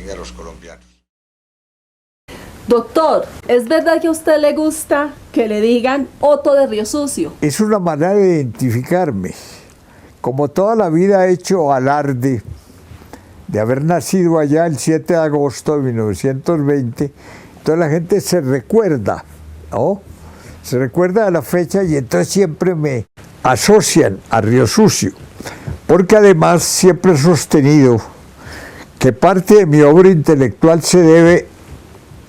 distingue a los colombianos. Doctor, ¿es verdad que a usted le gusta que le digan Otto de Río Sucio? Es una manera de identificarme. Como toda la vida he hecho alarde de haber nacido allá el 7 de agosto de 1920, entonces la gente se recuerda, ¿no? Se recuerda de la fecha y entonces siempre me asocian a Río Sucio, porque además siempre he sostenido que parte de mi obra intelectual se debe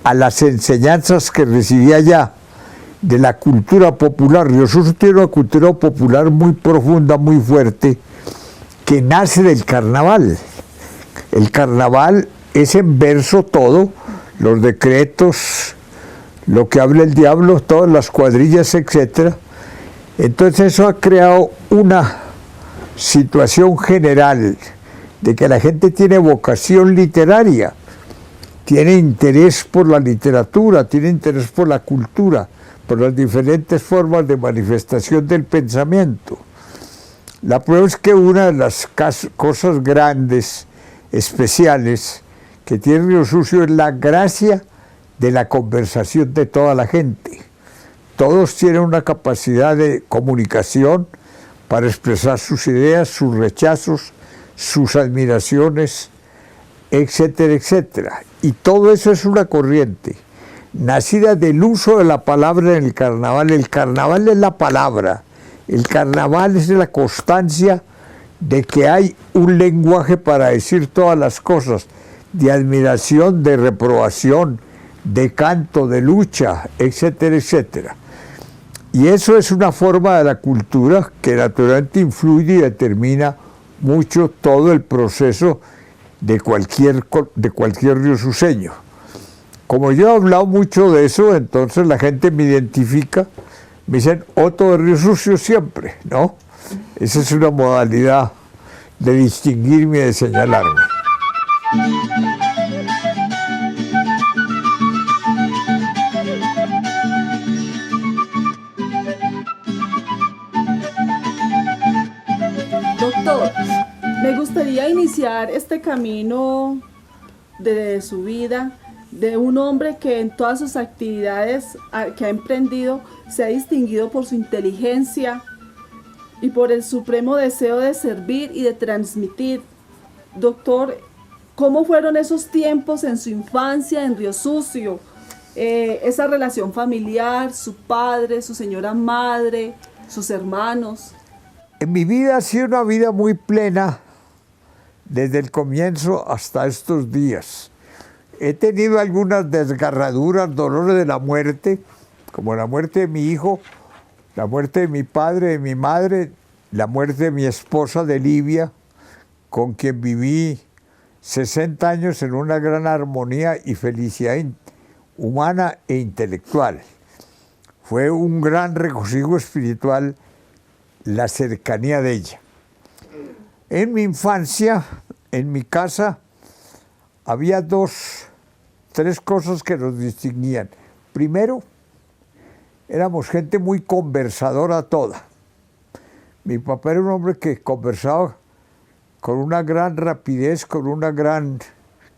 a las enseñanzas que recibí allá de la cultura popular. Río Sucio tiene una cultura popular muy profunda, muy fuerte, que nace del carnaval. El carnaval es en verso todo, los decretos, lo que habla el diablo, todas las cuadrillas, etc. Entonces eso ha creado una situación general de que la gente tiene vocación literaria, tiene interés por la literatura, tiene interés por la cultura, por las diferentes formas de manifestación del pensamiento. La prueba es que una de las cosas grandes, especiales, que tiene Río Sucio es la gracia de la conversación de toda la gente. Todos tienen una capacidad de comunicación para expresar sus ideas, sus rechazos, sus admiraciones, etcétera, etcétera. Y todo eso es una corriente nacida del uso de la palabra en el carnaval. El carnaval es la palabra, el carnaval es la constancia de que hay un lenguaje para decir todas las cosas, de admiración, de reprobación, de canto, de lucha, etcétera, etcétera. Y eso es una forma de la cultura que naturalmente influye y determina mucho todo el proceso de cualquier riosuceño. Como yo he hablado mucho de eso, entonces la gente me identifica, me dicen Otto de Río Sucio siempre, ¿no? Esa es una modalidad de distinguirme y de señalarme. Doctor, me gustaría iniciar este camino de su vida de un hombre que en todas sus actividades que ha emprendido se ha distinguido por su inteligencia y por el supremo deseo de servir y de transmitir. Doctor, ¿cómo fueron esos tiempos en su infancia en Río Sucio? Esa relación familiar, su padre, su señora madre, sus hermanos. En mi vida ha sido una vida muy plena desde el comienzo hasta estos días. He tenido algunas desgarraduras, dolores de la muerte, como la muerte de mi hijo, la muerte de mi padre, de mi madre, la muerte de mi esposa de Libia, con quien viví 60 años en una gran armonía y felicidad humana e intelectual. Fue un gran regocijo espiritual la cercanía de ella. En mi infancia, en mi casa, había tres cosas que nos distinguían. Primero, éramos gente muy conversadora toda. Mi papá era un hombre que conversaba con una gran rapidez, con una gran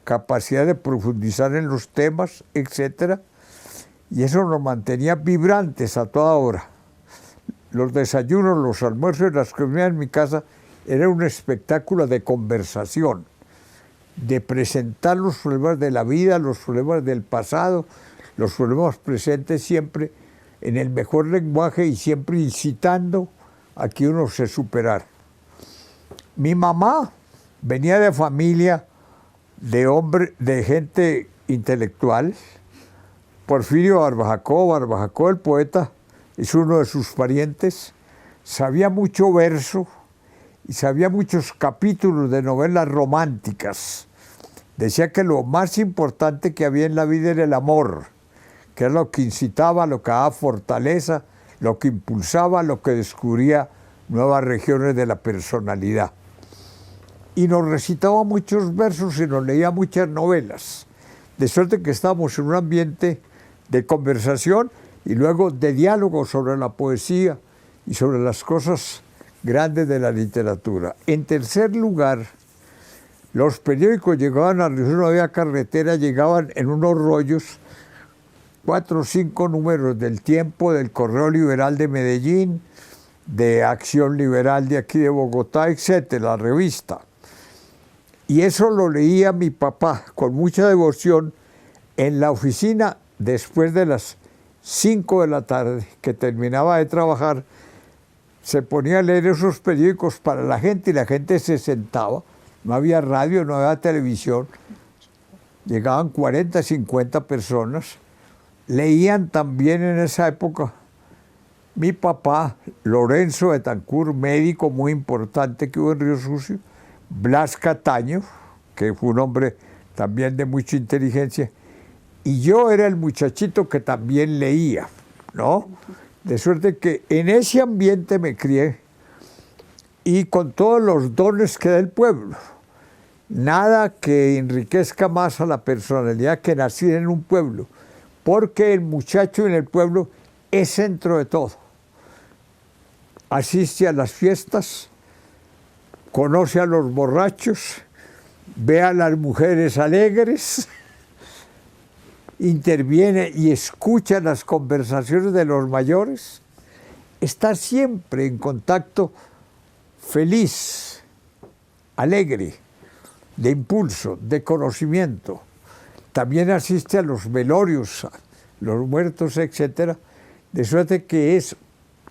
capacidad de profundizar en los temas, etc. Y eso nos mantenía vibrantes a toda hora. Los desayunos, los almuerzos y las comidas en mi casa era un espectáculo de conversación, de presentar los problemas de la vida, los problemas del pasado, los problemas presentes, siempre en el mejor lenguaje y siempre incitando a que uno se superara. Mi mamá venía de familia de gente intelectual. Porfirio Barbajacó, el poeta, es uno de sus parientes. Sabía mucho verso y sabía muchos capítulos de novelas románticas. Decía que lo más importante que había en la vida era el amor, que era lo que incitaba, lo que daba fortaleza, lo que impulsaba, lo que descubría nuevas regiones de la personalidad. Y nos recitaba muchos versos y nos leía muchas novelas, de suerte que estábamos en un ambiente de conversación y luego de diálogo sobre la poesía y sobre las cosas grandes de la literatura. En tercer lugar, Los periódicos llegaban a Río Sucio, no había carretera, llegaban en unos rollos, 4 o 5 números del Tiempo, del Correo Liberal de Medellín, de Acción Liberal de aquí de Bogotá, etcétera, la revista. Y eso lo leía mi papá con mucha devoción en la oficina después de las 5 de la tarde, que terminaba de trabajar, se ponía a leer esos periódicos para la gente y la gente se sentaba. No había radio, no había televisión. Llegaban 40, 50 personas. Leían también en esa época mi papá, Lorenzo Betancourt, médico muy importante que hubo en Río Sucio, Blas Cataño, que fue un hombre también de mucha inteligencia, y yo era el muchachito que también leía, ¿no? De suerte que en ese ambiente me crié y con todos los dones que da el pueblo. Nada que enriquezca más a la personalidad que nacer en un pueblo, porque el muchacho en el pueblo es centro de todo. Asiste a las fiestas, conoce a los borrachos, ve a las mujeres alegres, interviene y escucha las conversaciones de los mayores, está siempre en contacto feliz, alegre, de impulso, de conocimiento. También asiste a los velorios, a los muertos, etcétera, de suerte que es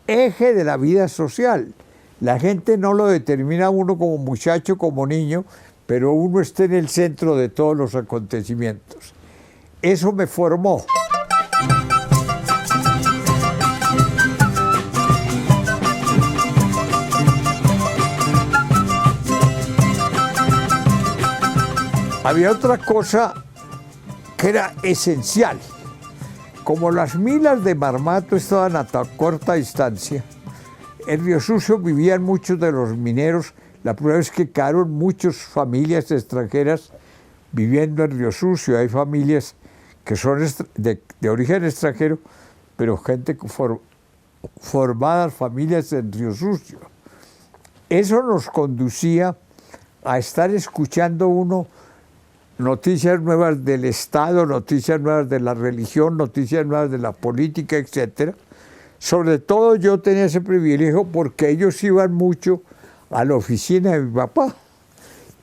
eje de la vida social. La gente no lo determina uno como muchacho, como niño, pero uno está en el centro de todos los acontecimientos. Eso me formó. Había otra cosa que era esencial. Como las minas de Marmato estaban a tan corta distancia, en Río Sucio vivían muchos de los mineros. La prueba es que quedaron muchas familias extranjeras viviendo en Río Sucio. Hay familias que son de origen extranjero, pero gente formadas, familias en Río Sucio. Eso nos conducía a estar escuchando uno noticias nuevas del Estado, noticias nuevas de la religión, noticias nuevas de la política, etc. Sobre todo yo tenía ese privilegio porque ellos iban mucho a la oficina de mi papá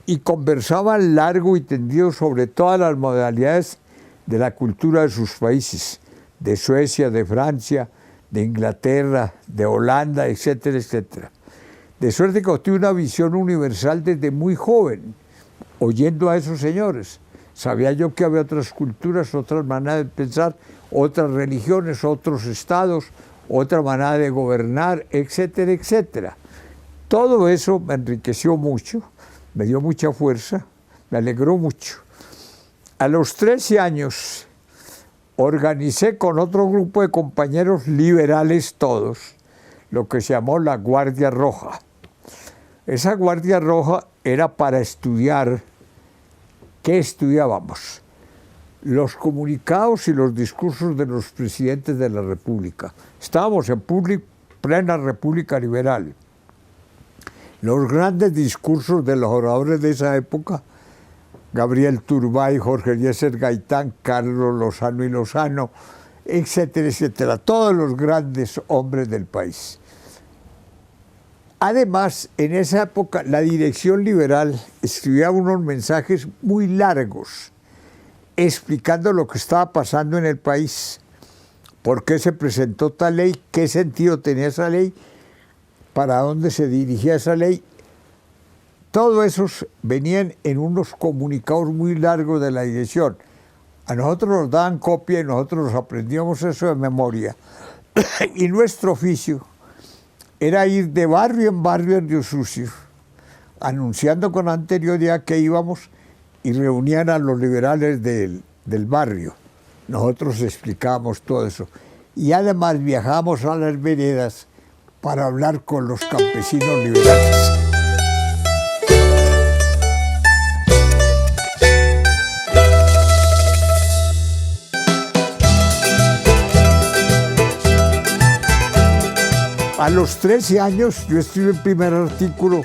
y conversaban largo y tendido sobre todas las modalidades de la cultura de sus países, de Suecia, de Francia, de Inglaterra, de Holanda, etcétera, etcétera. De suerte que tuve una visión universal desde muy joven, oyendo a esos señores. Sabía yo que había otras culturas, otras maneras de pensar, otras religiones, otros estados, otra manera de gobernar, etcétera, etcétera. Todo eso me enriqueció mucho, me dio mucha fuerza, me alegró mucho. A los 13 años organicé con otro grupo de compañeros liberales todos, lo que se llamó la Guardia Roja. Esa Guardia Roja era para estudiar. ¿Qué estudiábamos? Los comunicados y los discursos de los presidentes de la República. Estábamos en plena República Liberal. Los grandes discursos de los oradores de esa época, Gabriel Turbay, Jorge Eliezer Gaitán, Carlos Lozano y Lozano, etcétera, etcétera, todos los grandes hombres del país. Además, en esa época, la dirección liberal escribía unos mensajes muy largos, explicando lo que estaba pasando en el país, por qué se presentó tal ley, qué sentido tenía esa ley, para dónde se dirigía esa ley. Todo eso venían en unos comunicados muy largos de la dirección. A nosotros nos daban copia y nosotros nos aprendíamos eso de memoria. Y nuestro oficio era ir de barrio en Río Sucio, anunciando con anterioridad que íbamos y reunían a los liberales del barrio. Nosotros explicábamos todo eso. Y además viajábamos a las veredas para hablar con los campesinos liberales. A los 13 años yo escribí el primer artículo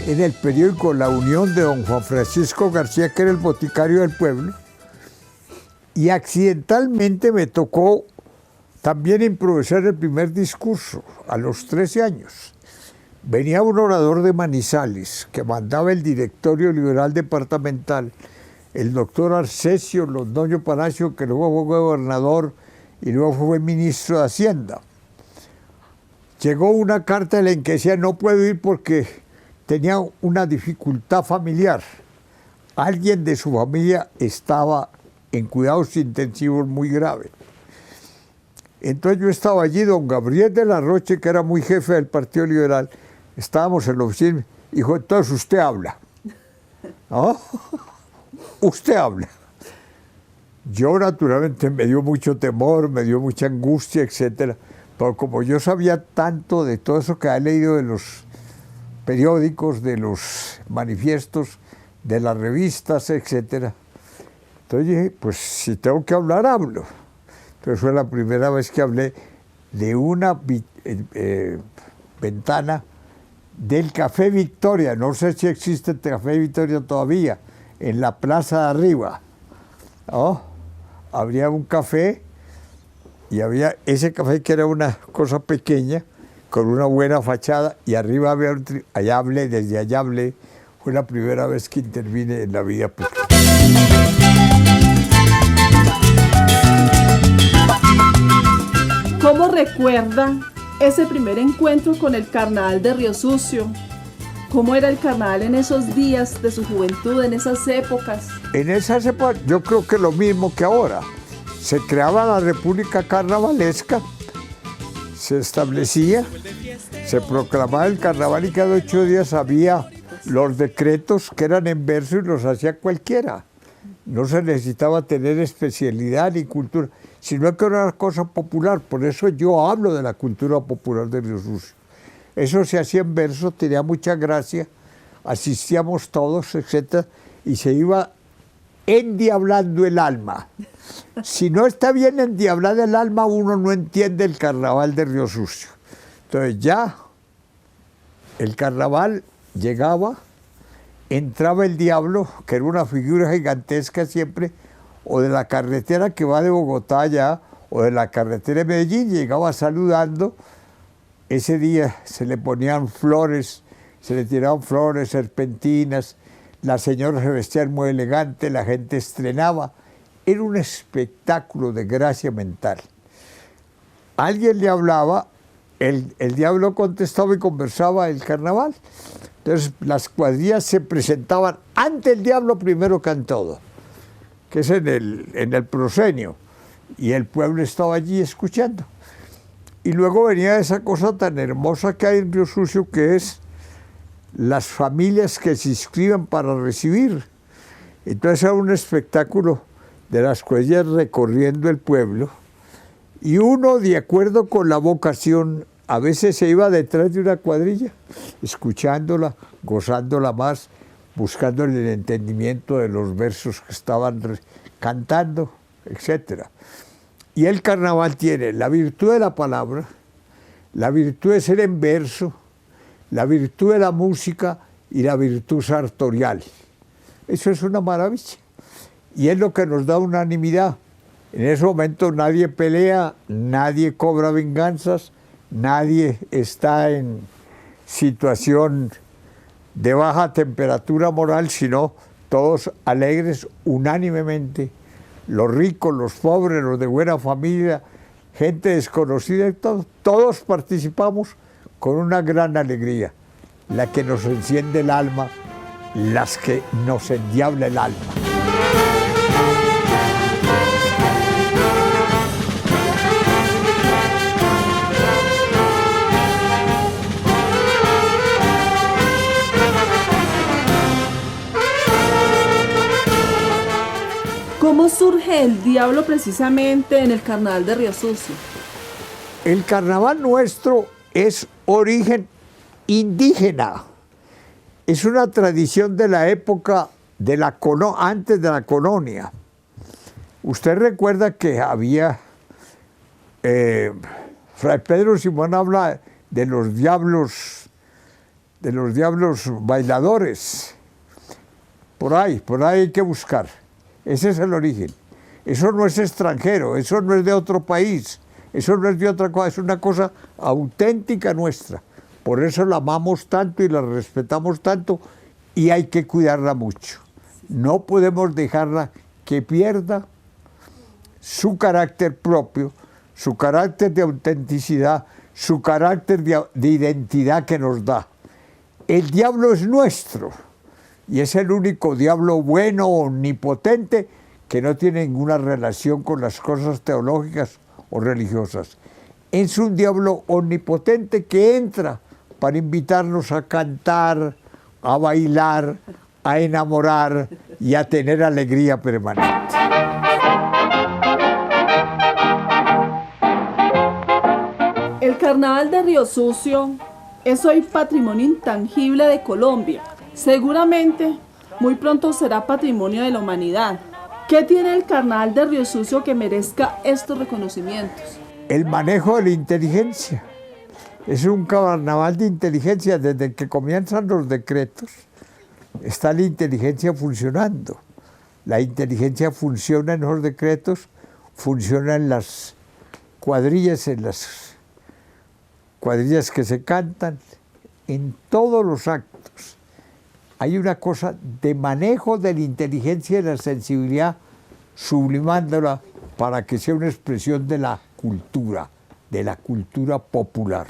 en el periódico La Unión de don Juan Francisco García, que era el boticario del pueblo, y accidentalmente me tocó también improvisar el primer discurso a los 13 años. Venía un orador de Manizales que mandaba el directorio liberal departamental, el doctor Arcesio Londoño Palacio, que luego fue gobernador y luego fue ministro de Hacienda. Llegó una carta en la que decía no puedo ir porque tenía una dificultad familiar. Alguien de su familia estaba en cuidados intensivos muy grave. Entonces yo estaba allí, don Gabriel de la Roche, que era muy jefe del Partido Liberal, estábamos en la oficina, y dijo, entonces usted habla. ¿No? Usted habla. Yo naturalmente me dio mucho temor, me dio mucha angustia, etcétera. Pero como yo sabía tanto de todo eso que he leído de los periódicos, de los manifiestos, de las revistas, etcétera. Entonces dije, pues si tengo que hablar, hablo. Entonces fue la primera vez que hablé de una ventana del Café Victoria. No sé si existe el Café Victoria todavía, en la plaza de arriba. ¿No? Habría un café y había ese café que era una cosa pequeña, con una buena fachada, y arriba había allá hablé, desde allá hablé. Fue la primera vez que intervine en la vida pública. ¿Cómo recuerda ese primer encuentro con el carnaval de Río Sucio? ¿Cómo era el carnaval en esos días de su juventud, en esas épocas? En esas épocas yo creo que lo mismo que ahora. Se creaba la República Carnavalesca, se establecía, se proclamaba el carnaval y cada 8 días había los decretos que eran en verso y los hacía cualquiera. No se necesitaba tener especialidad ni cultura, sino que era una cosa popular. Por eso yo hablo de la cultura popular de Río Sucio. Eso se hacía en verso, tenía mucha gracia, asistíamos todos, etc. Y se iba endiablando el alma. Si no está bien endiablada el alma, uno no entiende el carnaval de Río Sucio. Entonces ya el carnaval llegaba, entraba el diablo, que era una figura gigantesca siempre, o de la carretera que va de Bogotá allá, o de la carretera de Medellín, llegaba saludando. Ese día se le ponían flores, se le tiraban flores, serpentinas, las señoras se vestían muy elegante, la gente estrenaba. Era un espectáculo de gracia mental. Alguien le hablaba, el diablo contestaba y conversaba el carnaval. Entonces las cuadrillas se presentaban ante el diablo primero que en todo, que es en el proscenio, y el pueblo estaba allí escuchando. Y luego venía esa cosa tan hermosa que hay en Río Sucio, que es las familias que se inscriben para recibir. Entonces era un espectáculo de las cuadrillas recorriendo el pueblo, y uno, de acuerdo con la vocación, a veces se iba detrás de una cuadrilla, escuchándola, gozándola más, buscando el entendimiento de los versos que estaban cantando, etc. Y el carnaval tiene la virtud de la palabra, la virtud de ser en verso, la virtud de la música y la virtud sartorial. Eso es una maravilla. Y es lo que nos da unanimidad. En ese momento nadie pelea, nadie cobra venganzas, nadie está en situación de baja temperatura moral, sino todos alegres unánimemente, los ricos, los pobres, los de buena familia, gente desconocida, todos participamos con una gran alegría, la que nos enciende el alma, las que nos endiabla el alma. ¿Cómo surge el diablo precisamente en el carnaval de Río Sucio? El carnaval nuestro es origen indígena. Es una tradición de la época de antes de la colonia. Usted recuerda que había, Fray Pedro Simón habla de los diablos de los diablos bailadores. Por ahí hay que buscar. Ese es el origen. Eso no es extranjero, eso no es de otro país, eso no es de otra cosa, es una cosa auténtica nuestra. Por eso la amamos tanto y la respetamos tanto y hay que cuidarla mucho. No podemos dejarla que pierda su carácter propio, su carácter de autenticidad, su carácter de identidad que nos da. El diablo es nuestro y es el único diablo bueno, omnipotente, que no tiene ninguna relación con las cosas teológicas o religiosas. Es un diablo omnipotente que entra para invitarnos a cantar, a bailar, a enamorar y a tener alegría permanente. El Carnaval de Río Sucio es hoy patrimonio intangible de Colombia. Seguramente muy pronto será patrimonio de la humanidad. ¿Qué tiene el Carnaval de Río Sucio que merezca estos reconocimientos? El manejo de la inteligencia. Es un carnaval de inteligencia. Desde que comienzan los decretos, está la inteligencia funcionando. La inteligencia funciona en los decretos, funciona en las cuadrillas que se cantan, en todos los actos. Hay una cosa de manejo de la inteligencia y la sensibilidad, sublimándola para que sea una expresión de la cultura popular.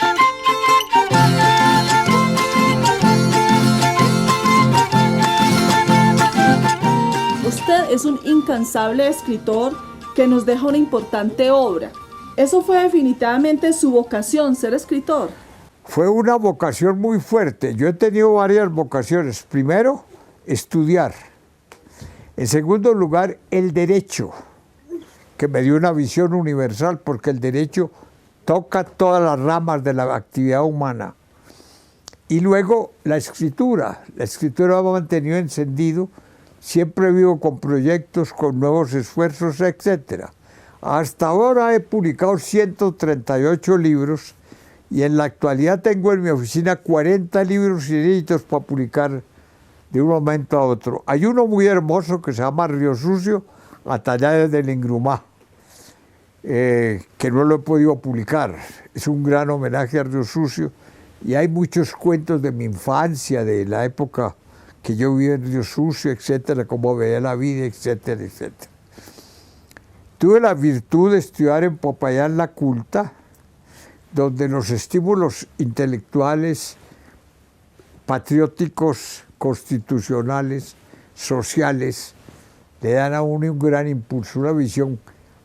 Usted es un incansable escritor que nos deja una importante obra. ¿Eso fue definitivamente su vocación, ser escritor? Fue una vocación muy fuerte. Yo he tenido varias vocaciones. Primero, estudiar. En segundo lugar, el derecho, que me dio una visión universal, porque el derecho toca todas las ramas de la actividad humana. Y luego, la escritura. La escritura me ha mantenido encendido. Siempre vivo con proyectos, con nuevos esfuerzos, etc. Hasta ahora he publicado 138 libros y en la actualidad tengo en mi oficina 40 libros inéditos para publicar de un momento a otro. Hay uno muy hermoso que se llama Río Sucio, Atalayas del Ingrumá, que no lo he podido publicar. Es un gran homenaje a Río Sucio y hay muchos cuentos de mi infancia, de la época que yo viví en Río Sucio, etcétera, cómo veía la vida, etcétera, etcétera. Tuve la virtud de estudiar en Popayán la Culta, donde los estímulos intelectuales, patrióticos, constitucionales, sociales, le dan a uno un gran impulso, una visión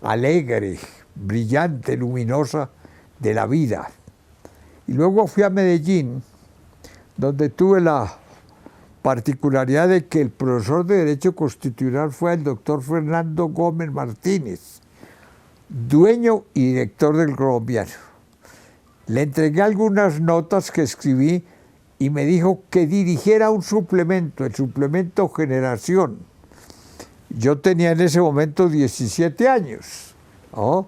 alegre, brillante, luminosa de la vida. Y luego fui a Medellín, donde tuve la particularidad de que el profesor de Derecho Constitucional fue el doctor Fernando Gómez Martínez, dueño y director del Colombiano. Le entregué algunas notas que escribí y me dijo que dirigiera un suplemento, el suplemento Generación. Yo tenía en ese momento 17 años. ¿No?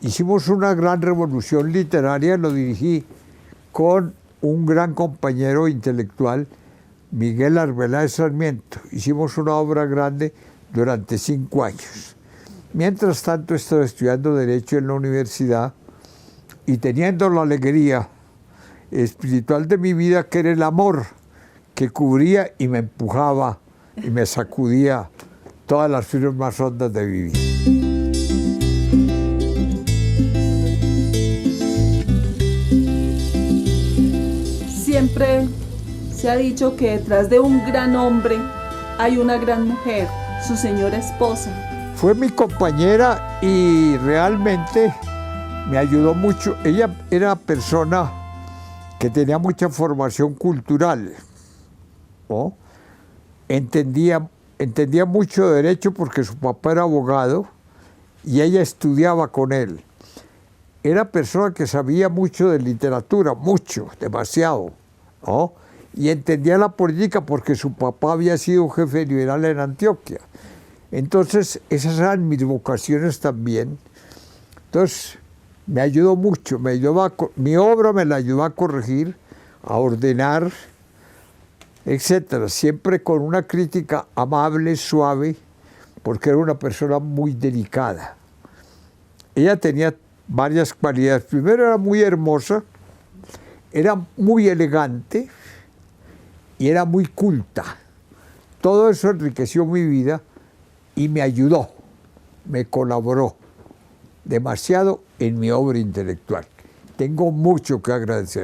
Hicimos una gran revolución literaria, lo dirigí con un gran compañero intelectual, Miguel Arbeláez Sarmiento. Hicimos una obra grande durante 5 años. Mientras tanto, estaba estudiando Derecho en la universidad y teniendo la alegría espiritual de mi vida, que era el amor, que cubría y me empujaba y me sacudía todas las fibras más hondas de vivir. Siempre se ha dicho que detrás de un gran hombre hay una gran mujer, su señora esposa. Fue mi compañera y realmente me ayudó mucho. Ella era persona que tenía mucha formación cultural, ¿no? Entendía mucho de derecho porque su papá era abogado y ella estudiaba con él. Era persona que sabía mucho de literatura, mucho, demasiado, ¿no? Y entendía la política porque su papá había sido jefe liberal en Antioquia. Entonces, esas eran mis vocaciones también. Entonces, me ayudó mucho, mi obra me la ayudó a corregir, a ordenar etcétera. Siempre con una crítica amable, suave, porque era una persona muy delicada. Ella tenía varias cualidades. Primero, era muy hermosa, era muy elegante y era muy culta. Todo eso enriqueció mi vida y me ayudó, me colaboró demasiado en mi obra intelectual. Tengo mucho que agradecer.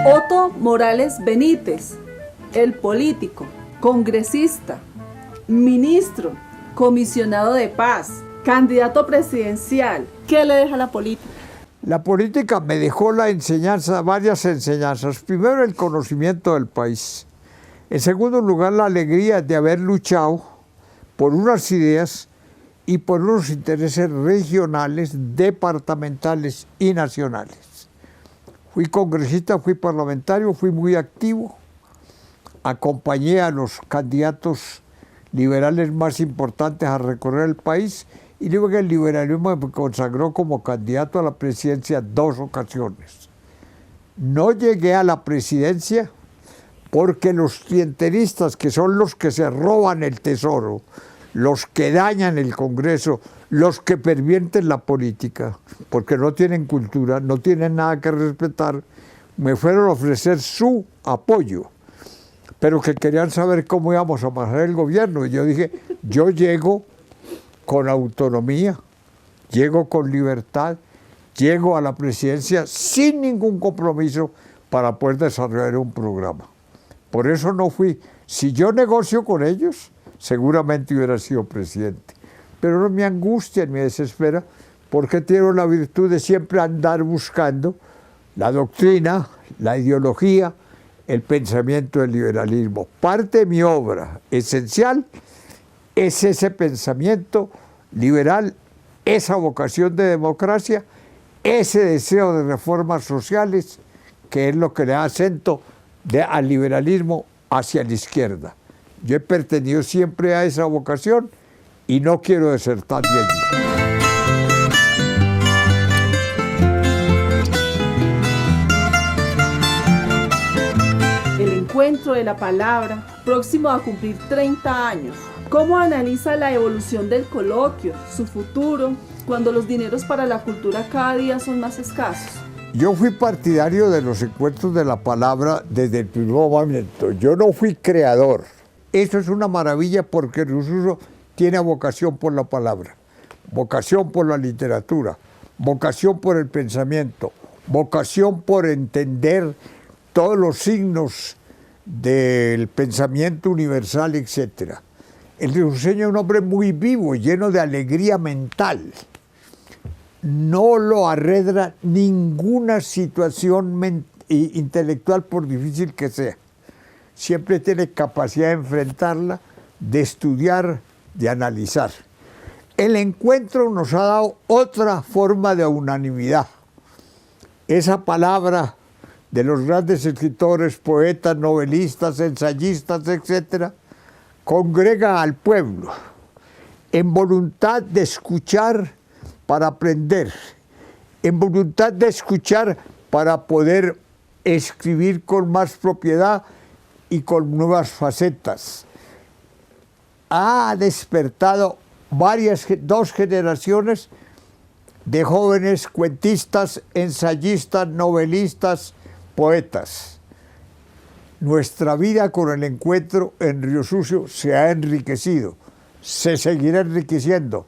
Otto Morales Benítez, el político, congresista, ministro, comisionado de paz, candidato presidencial. ¿Qué le deja la política? La política me dejó la enseñanza, varias enseñanzas. Primero, el conocimiento del país. En segundo lugar, la alegría de haber luchado por unas ideas y por unos intereses regionales, departamentales y nacionales. Fui congresista, fui parlamentario, fui muy activo. Acompañé a los candidatos liberales más importantes a recorrer el país y luego el liberalismo me consagró como candidato a la presidencia 2 ocasiones. No llegué a la presidencia porque los clientelistas, que son los que se roban el tesoro, los que dañan el Congreso, los que pervierten la política, porque no tienen cultura, no tienen nada que respetar, me fueron a ofrecer su apoyo, pero que querían saber cómo íbamos a manejar el gobierno. Y yo dije, yo llego con autonomía, llego con libertad, llego a la presidencia sin ningún compromiso para poder desarrollar un programa. Por eso no fui. Si yo negocio con ellos, seguramente hubiera sido presidente. Pero no me angustia, me desespera, porque tengo la virtud de siempre andar buscando la doctrina, la ideología, el pensamiento del liberalismo. Parte de mi obra esencial es ese pensamiento liberal, esa vocación de democracia, ese deseo de reformas sociales, que es lo que le da acento al liberalismo hacia la izquierda. Yo he pertenecido siempre a esa vocación y no quiero desertar de allí. El encuentro de la palabra, próximo a cumplir 30 años. ¿Cómo analiza la evolución del coloquio, su futuro, cuando los dineros para la cultura cada día son más escasos? Yo fui partidario de los encuentros de la palabra desde el primer momento. Yo no fui creador. Eso es una maravilla porque Riosuso tiene vocación por la palabra, vocación por la literatura, vocación por el pensamiento, vocación por entender todos los signos del pensamiento universal, etc. El riosuceño es un hombre muy vivo, lleno de alegría mental. No lo arredra ninguna situación intelectual, por difícil que sea. Siempre tiene capacidad de enfrentarla, de estudiar, de analizar. El encuentro nos ha dado otra forma de unanimidad. Esa palabra de los grandes escritores, poetas, novelistas, ensayistas, etc., congrega al pueblo en voluntad de escuchar para aprender, en voluntad de escuchar para poder escribir con más propiedad y con nuevas facetas. Ha despertado dos generaciones de jóvenes cuentistas, ensayistas, novelistas, poetas. Nuestra vida con el encuentro en Río Sucio se ha enriquecido, se seguirá enriqueciendo.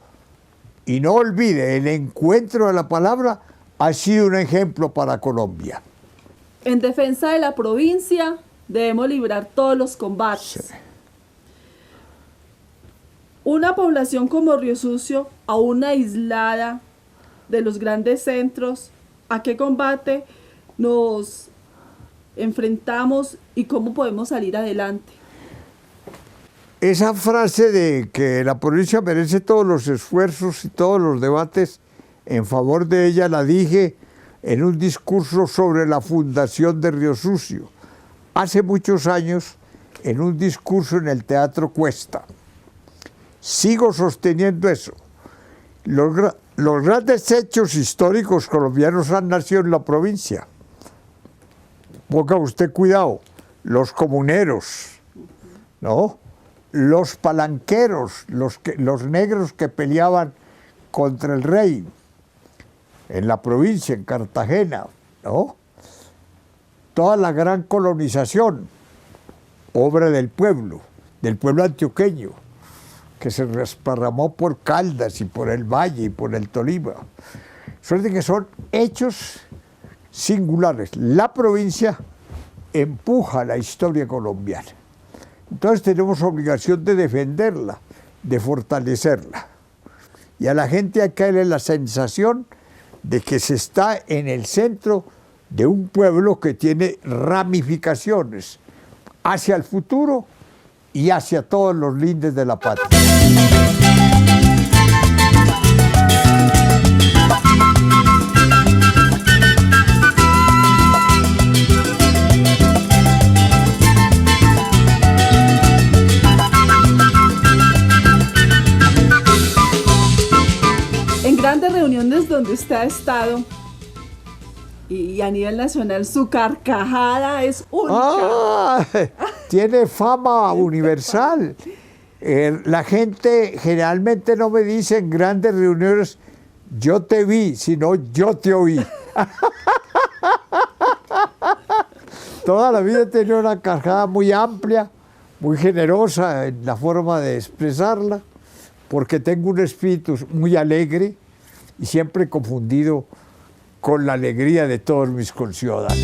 Y no olvide, el encuentro de la palabra ha sido un ejemplo para Colombia. En defensa de la provincia debemos librar todos los combates. Sí. Una población como Río Sucio, aún aislada de los grandes centros, ¿a qué combate nos enfrentamos y cómo podemos salir adelante? Esa frase de que la provincia merece todos los esfuerzos y todos los debates en favor de ella la dije en un discurso sobre la fundación de Río Sucio, hace muchos años, en un discurso en el Teatro Cuesta. Sigo sosteniendo eso. Los grandes hechos históricos colombianos han nacido en la provincia. ponga usted cuidado, los comuneros, ¿no? Los palanqueros, los negros que peleaban contra el rey en la provincia, en Cartagena, ¿no? Toda la gran colonización, obra del pueblo antioqueño, que se desparramó por Caldas y por el Valle y por el Tolima. Suerte que son hechos singulares. La provincia empuja la historia colombiana. Entonces tenemos obligación de defenderla, de fortalecerla. Y a la gente hay que darle la sensación de que se está en el centro de un pueblo que tiene ramificaciones hacia el futuro y hacia todos los lindes de la patria. En grandes reuniones donde usted ha estado y a nivel nacional, su carcajada es única. ¡Ah! Tiene fama universal. La gente generalmente no me dice en grandes reuniones, yo te vi, sino yo te oí. Toda la vida he tenido una carcajada muy amplia, muy generosa en la forma de expresarla, porque tengo un espíritu muy alegre y siempre confundido con la alegría de todos mis conciudadanos.